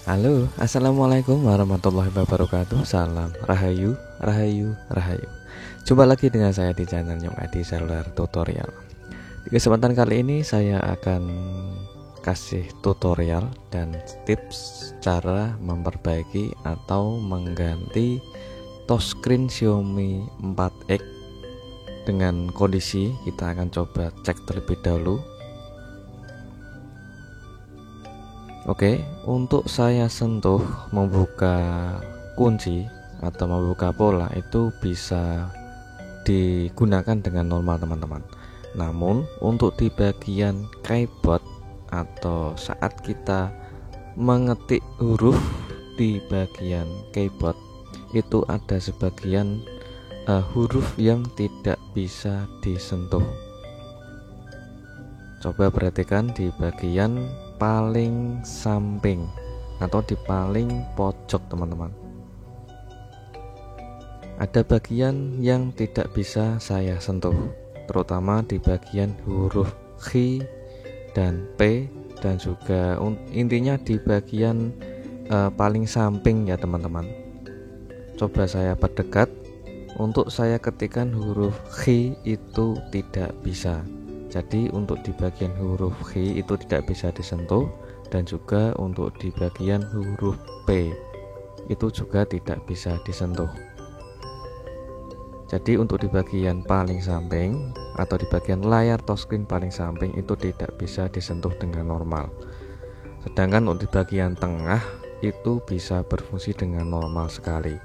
Halo, assalamualaikum warahmatullahi wabarakatuh. Salam rahayu, rahayu, rahayu. Jumpa lagi dengan saya di channel Nyong Adi Seluler Tutorial. Di kesempatan kali ini saya akan kasih tutorial dan tips cara memperbaiki atau mengganti touchscreen Xiaomi 4X dengan kondisi. Kita akan coba cek terlebih dahulu. Oke, untuk saya sentuh membuka kunci atau membuka pola itu bisa digunakan dengan normal teman-teman. Namun untuk di bagian keyboard atau saat kita mengetik huruf di bagian keyboard itu ada sebagian huruf yang tidak bisa disentuh. Coba perhatikan di bagian paling samping atau di paling pojok teman-teman, ada bagian yang tidak bisa saya sentuh, terutama di bagian huruf H dan P, dan juga intinya di bagian paling samping ya teman-teman. Coba saya perdekat, untuk saya ketikkan huruf H itu tidak bisa. Jadi untuk di bagian huruf H itu tidak bisa disentuh, dan juga untuk di bagian huruf P itu juga tidak bisa disentuh. Jadi untuk di bagian paling samping atau di bagian layar touchscreen paling samping itu tidak bisa disentuh dengan normal. Sedangkan untuk di bagian tengah itu bisa berfungsi dengan normal sekali.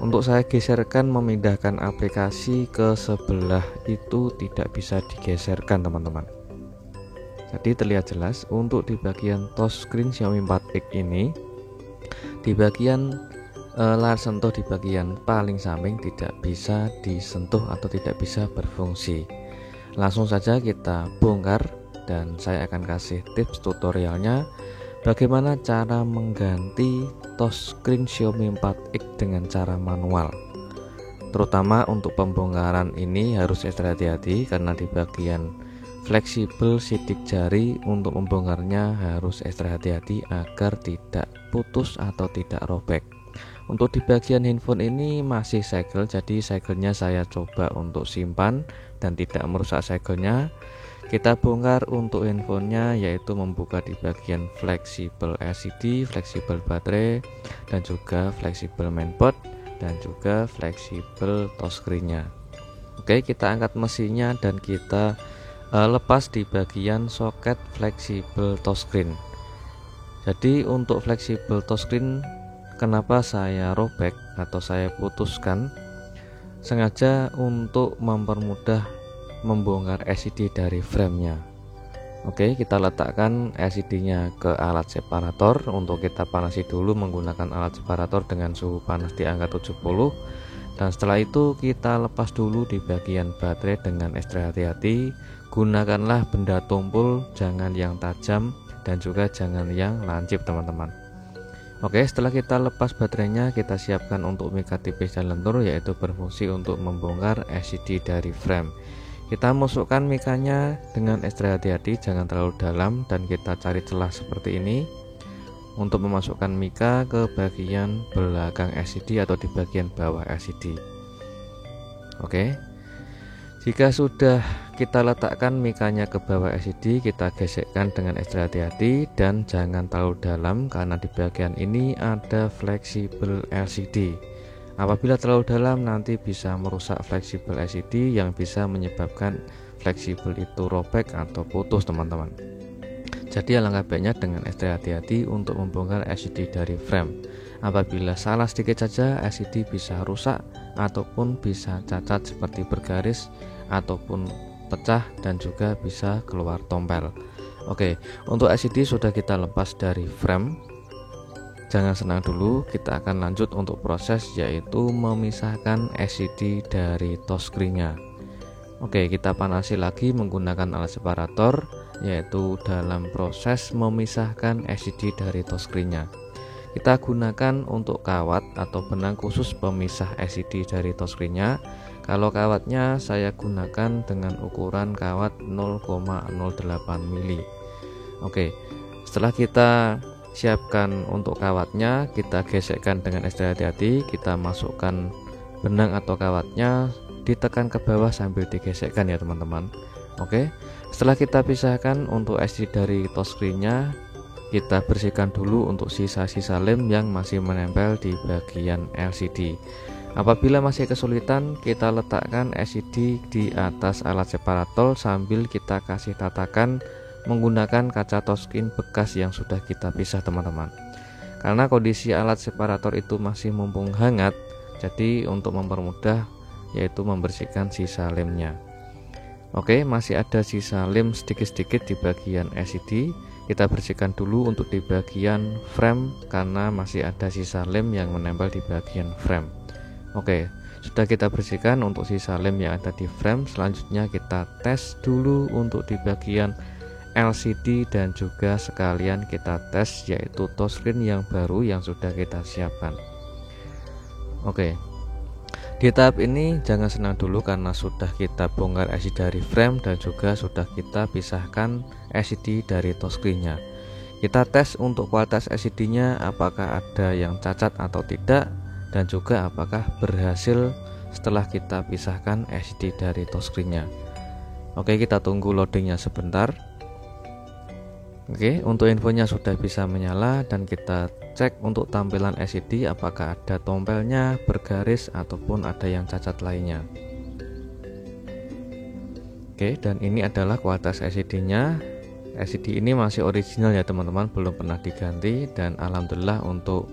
Untuk saya geserkan memindahkan aplikasi ke sebelah itu tidak bisa digeserkan teman-teman. Jadi terlihat jelas untuk di bagian touchscreen Xiaomi 4X ini, di bagian layar sentuh di bagian paling samping tidak bisa disentuh atau tidak bisa berfungsi. Langsung saja kita bongkar dan saya akan kasih tips tutorialnya bagaimana cara mengganti touchscreen Xiaomi 4X dengan cara manual. Terutama untuk pembongkaran ini harus ekstra hati-hati karena di bagian fleksibel sidik jari untuk membongkarnya harus ekstra hati-hati agar tidak putus atau tidak robek. Untuk di bagian handphone ini masih segel, jadi segelnya saya coba untuk simpan dan tidak merusak segelnya. Kita bongkar untuk handphonenya, yaitu membuka di bagian fleksibel LCD, fleksibel baterai, dan juga fleksibel mainboard, dan juga fleksibel touchscreen-nya. Oke, kita angkat mesinnya dan kita lepas di bagian soket fleksibel touchscreen. Jadi untuk fleksibel touchscreen, kenapa saya robek atau saya putuskan? Sengaja untuk mempermudah membongkar LCD dari framenya. Oke, kita letakkan LCD-nya ke alat separator. Untuk kita panasi dulu menggunakan alat separator dengan suhu panas di angka 70. Dan setelah itu kita lepas dulu di bagian baterai dengan ekstra hati-hati. Gunakanlah benda tumpul, jangan yang tajam dan juga jangan yang lancip teman-teman. Oke, setelah kita lepas baterainya, kita siapkan untuk mika tipis dan lentur, yaitu berfungsi untuk membongkar LCD dari frame. Kita masukkan mikanya dengan ekstra hati-hati, jangan terlalu dalam, dan kita cari celah seperti ini untuk memasukkan mika ke bagian belakang LCD atau di bagian bawah LCD. Oke, jika sudah kita letakkan mikanya ke bawah LCD, kita gesekkan dengan ekstra hati-hati dan jangan terlalu dalam karena di bagian ini ada fleksibel LCD. Apabila terlalu dalam nanti bisa merusak fleksibel LCD yang bisa menyebabkan fleksibel itu robek atau putus teman-teman. Jadi alangkah baiknya dengan ekstra hati-hati untuk membongkar LCD dari frame. Apabila salah sedikit saja LCD bisa rusak ataupun bisa cacat seperti bergaris ataupun pecah dan juga bisa keluar tompel. Oke, untuk LCD sudah kita lepas dari frame. Jangan senang dulu, kita akan lanjut untuk proses yaitu memisahkan LCD dari touchscreen-nya. Oke, kita panasi lagi menggunakan alat separator yaitu dalam proses memisahkan LCD dari touchscreen-nya. Kita gunakan untuk kawat atau benang khusus pemisah LCD dari touchscreen-nya. Kalau kawatnya saya gunakan dengan ukuran kawat 0,08 mili. Oke, setelah kita siapkan untuk kawatnya, kita gesekkan dengan hati-hati. Kita masukkan benang atau kawatnya, ditekan ke bawah sambil digesekkan ya teman-teman. Oke, setelah kita pisahkan untuk LCD dari touchscreen-nya, kita bersihkan dulu untuk sisa-sisa lem yang masih menempel di bagian LCD. Apabila masih kesulitan, kita letakkan LCD di atas alat separator sambil kita kasih tatakan menggunakan kaca touchscreen bekas yang sudah kita pisah teman-teman. Karena kondisi alat separator itu masih mumpung hangat, jadi untuk mempermudah yaitu membersihkan sisa lemnya. Oke, masih ada sisa lem sedikit-sedikit di bagian LCD. Kita bersihkan dulu untuk di bagian frame karena masih ada sisa lem yang menempel di bagian frame. Oke, sudah kita bersihkan untuk sisa lem yang ada di frame. Selanjutnya kita tes dulu untuk di bagian LCD dan juga sekalian kita tes yaitu touchscreen yang baru yang sudah kita siapkan. Oke, di tahap ini jangan senang dulu karena sudah kita bongkar LCD dari frame dan juga sudah kita pisahkan LCD dari touchscreen-nya. Kita tes untuk kualitas LCD-nya apakah ada yang cacat atau tidak, dan juga apakah berhasil setelah kita pisahkan LCD dari touchscreen-nya. Oke, kita tunggu loadingnya sebentar. Oke, untuk infonya sudah bisa menyala dan kita cek untuk tampilan LCD apakah ada tompelnya, bergaris ataupun ada yang cacat lainnya. Oke, dan ini adalah kualitas LCD-nya. LCD ini masih original ya teman-teman, belum pernah diganti, dan alhamdulillah untuk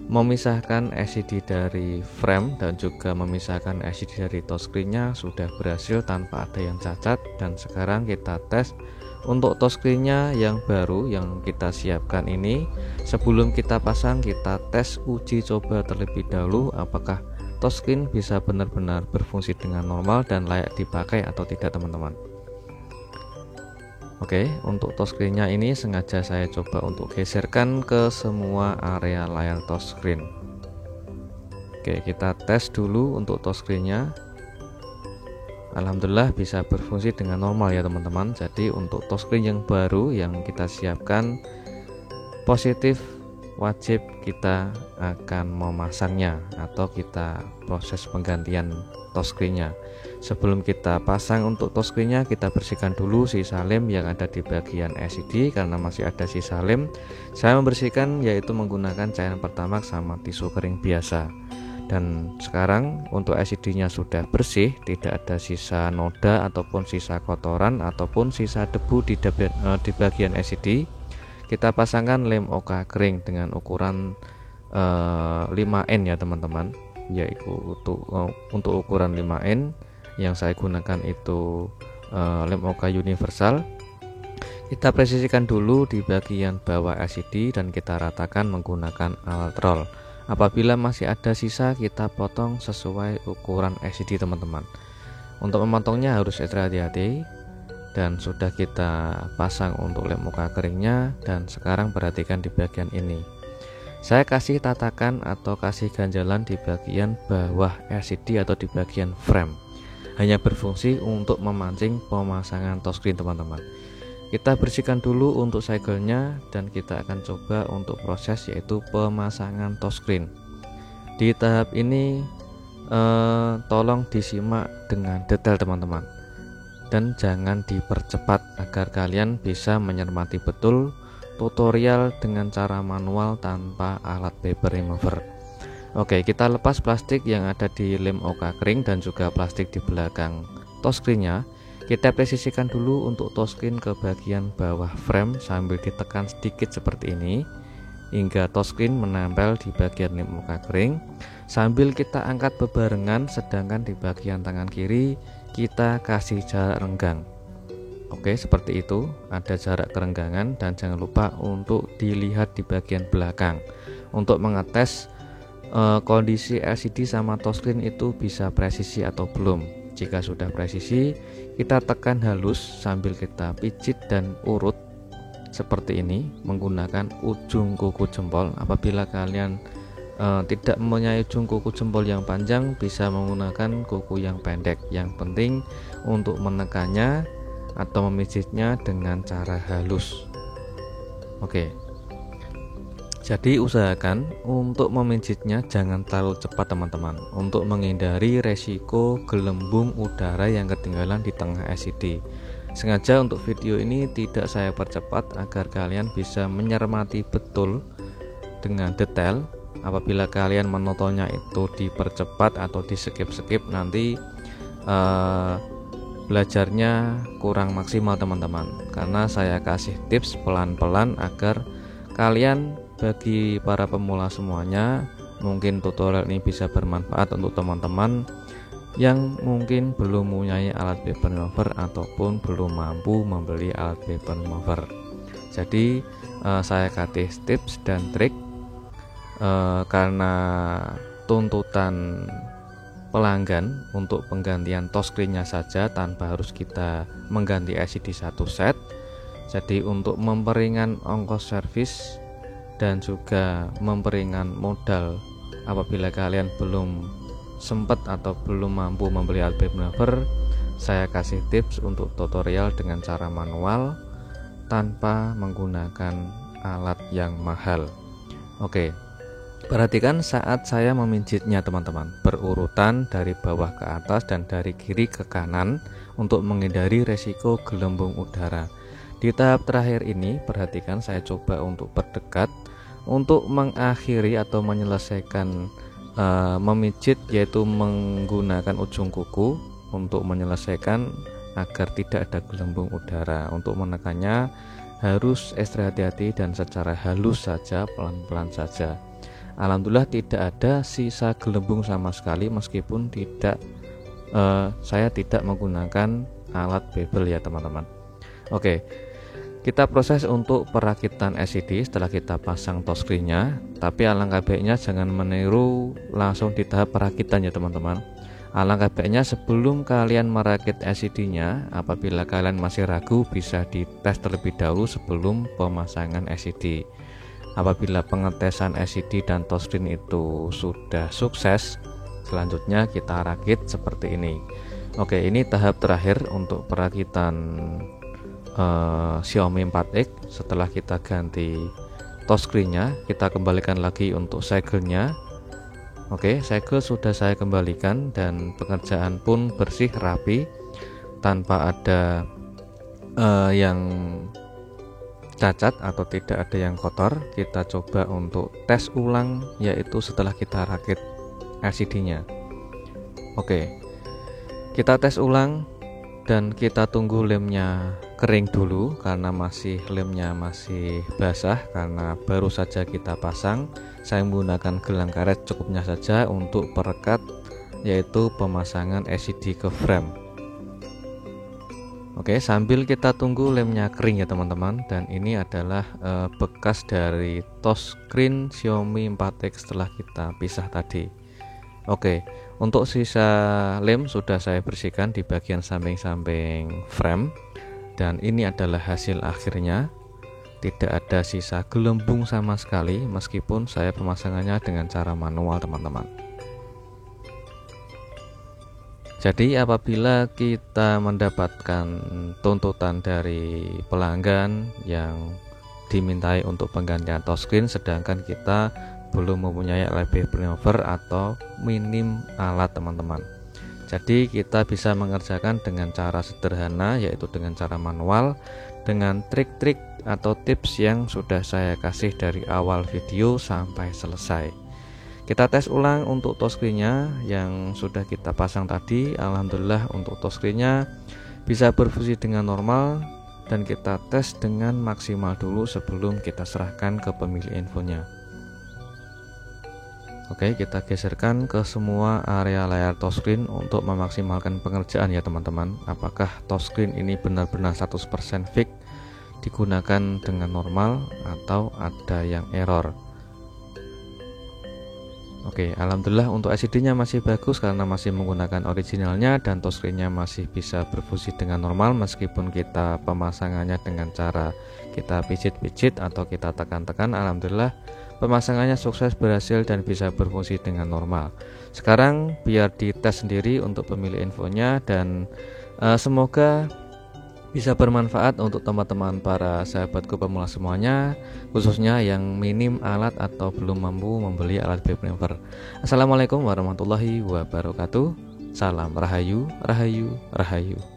memisahkan LCD dari frame dan juga memisahkan LCD dari touchscreen-nya sudah berhasil tanpa ada yang cacat. Dan sekarang kita tes untuk touchscreen-nya yang baru yang kita siapkan ini. Sebelum kita pasang, kita tes uji coba terlebih dahulu apakah touchscreen bisa benar-benar berfungsi dengan normal dan layak dipakai atau tidak teman-teman. Oke, untuk touchscreen-nya ini sengaja saya coba untuk geserkan ke semua area layar touchscreen. Oke, kita tes dulu untuk touchscreen-nya. Alhamdulillah bisa berfungsi dengan normal ya teman-teman. Jadi untuk touchscreen yang baru yang kita siapkan positif, wajib kita akan memasangnya atau kita proses penggantian touchscreen-nya. Sebelum kita pasang untuk touchscreen-nya, kita bersihkan dulu sisa lem yang ada di bagian LCD karena masih ada sisa lem. Saya membersihkan yaitu menggunakan cairan pertamax sama tisu kering biasa. Dan sekarang untuk LCD-nya sudah bersih, tidak ada sisa noda ataupun sisa kotoran ataupun sisa debu di bagian LCD. Kita pasangkan lem OK kering dengan ukuran 5N ya teman-teman, yaitu untuk ukuran 5N yang saya gunakan itu lem OK universal. Kita presisikan dulu di bagian bawah LCD dan kita ratakan menggunakan alat roll. Apabila masih ada sisa, kita potong sesuai ukuran LCD teman-teman. Untuk memotongnya harus ekstra hati-hati. Dan sudah kita pasang untuk lem OK keringnya. Dan sekarang perhatikan di bagian ini, saya kasih tatakan atau kasih ganjalan di bagian bawah LCD atau di bagian frame. Hanya berfungsi untuk memancing pemasangan touchscreen teman-teman. Kita bersihkan dulu untuk segel-nya dan kita akan coba untuk proses yaitu pemasangan touchscreen. Di tahap ini tolong disimak dengan detail teman-teman, dan jangan dipercepat agar kalian bisa mencermati betul tutorial dengan cara manual tanpa alat paper remover. Oke, kita lepas plastik yang ada di lem OK kering dan juga plastik di belakang touchscreen-nya. Kita presisikan dulu untuk touchscreen ke bagian bawah frame sambil ditekan sedikit seperti ini. hingga touchscreen menempel di bagian lem muka kering sambil kita angkat bebarengan, sedangkan di bagian tangan kiri kita kasih jarak renggang. Oke, seperti itu, ada jarak kerenggangan, dan jangan lupa untuk dilihat di bagian belakang untuk mengetes kondisi LCD sama touchscreen itu bisa presisi atau belum. Jika sudah presisi, kita tekan halus sambil kita pijit dan urut seperti ini menggunakan ujung kuku jempol. Apabila kalian tidak mempunyai ujung kuku jempol yang panjang, bisa menggunakan kuku yang pendek. Yang penting untuk menekannya atau memijitnya dengan cara halus. Oke, jadi usahakan untuk memijitnya jangan terlalu cepat teman-teman, untuk menghindari resiko gelembung udara yang ketinggalan di tengah LCD. Sengaja untuk video ini tidak saya percepat agar kalian bisa mencermati betul dengan detail. Apabila kalian menontonnya itu dipercepat atau di skip nanti belajarnya kurang maksimal teman-teman, karena saya kasih tips pelan-pelan agar kalian, bagi para pemula semuanya, mungkin tutorial ini bisa bermanfaat untuk teman-teman yang mungkin belum mempunyai alat paper remover ataupun belum mampu membeli alat paper remover. Jadi saya kasih tips dan trik karena tuntutan pelanggan untuk penggantian touchscreen-nya saja tanpa harus kita mengganti LCD satu set. Jadi untuk memperingan ongkos servis dan juga memperingan modal apabila kalian belum sempat atau belum mampu membeli alat paper remover, saya kasih tips untuk tutorial dengan cara manual tanpa menggunakan alat yang mahal. Oke, perhatikan saat saya memijitnya teman-teman, berurutan dari bawah ke atas dan dari kiri ke kanan untuk menghindari resiko gelembung udara. Di tahap terakhir ini, perhatikan saya coba untuk berdekat untuk mengakhiri atau menyelesaikan memijit, yaitu menggunakan ujung kuku untuk menyelesaikan agar tidak ada gelembung udara. Untuk menekannya harus ekstra hati-hati dan secara halus saja, pelan-pelan saja. Alhamdulillah tidak ada sisa gelembung sama sekali, meskipun saya tidak menggunakan alat bevel ya teman-teman. Oke, kita proses untuk perakitan LCD setelah kita pasang touchscreen-nya. Tapi alangkah baiknya jangan meniru langsung di tahap perakitan ya teman-teman. Alangkah baiknya sebelum kalian merakit LCD-nya, apabila kalian masih ragu, bisa dites terlebih dahulu sebelum pemasangan LCD. Apabila pengetesan LCD dan touchscreen itu sudah sukses, selanjutnya kita rakit seperti ini. Oke, ini tahap terakhir untuk perakitan Xiaomi 4X. Setelah kita ganti touchscreen-nya, kita kembalikan lagi untuk segel-nya. Oke, segel sudah saya kembalikan dan pekerjaan pun bersih rapi tanpa ada yang cacat atau tidak ada yang kotor. Kita coba untuk tes ulang, yaitu setelah kita rakit LCD-nya. Oke, kita tes ulang dan kita tunggu lemnya kering dulu, karena lemnya masih basah karena baru saja kita pasang. Saya menggunakan gelang karet cukupnya saja untuk perekat, yaitu pemasangan LCD ke frame. Oke, sambil kita tunggu lemnya kering ya teman-teman. Dan ini adalah bekas dari touchscreen Xiaomi 4X setelah kita pisah tadi. Oke, untuk sisa lem sudah saya bersihkan di bagian samping-samping frame. Dan ini adalah hasil akhirnya. Tidak ada sisa gelembung sama sekali, meskipun saya pemasangannya dengan cara manual teman-teman. Jadi apabila kita mendapatkan tuntutan dari pelanggan yang dimintai untuk penggantian touchscreen, sedangkan kita belum mempunyai alat paper remover atau minim alat teman-teman, jadi kita bisa mengerjakan dengan cara sederhana, yaitu dengan cara manual, dengan trik-trik atau tips yang sudah saya kasih dari awal video sampai selesai. Kita tes ulang untuk touchscreen-nya yang sudah kita pasang tadi. Alhamdulillah untuk touchscreen-nya bisa berfungsi dengan normal dan kita tes dengan maksimal dulu sebelum kita serahkan ke pemilik infonya. Oke, kita geserkan ke semua area layar touchscreen untuk memaksimalkan pengerjaan ya teman-teman. Apakah touchscreen ini benar-benar 100% fix digunakan dengan normal atau ada yang error? Oke, alhamdulillah untuk LCD-nya masih bagus karena masih menggunakan originalnya dan touchscreen-nya masih bisa berfungsi dengan normal meskipun kita pemasangannya dengan cara kita pijit-pijit atau kita tekan-tekan. Alhamdulillah pemasangannya sukses, berhasil dan bisa berfungsi dengan normal. Sekarang biar dites sendiri untuk pemilik infonya dan semoga bisa bermanfaat untuk teman-teman para sahabatku pemula semuanya, khususnya yang minim alat atau belum mampu membeli alat vape cleaner. Assalamualaikum warahmatullahi wabarakatuh. Salam Rahayu, Rahayu, Rahayu.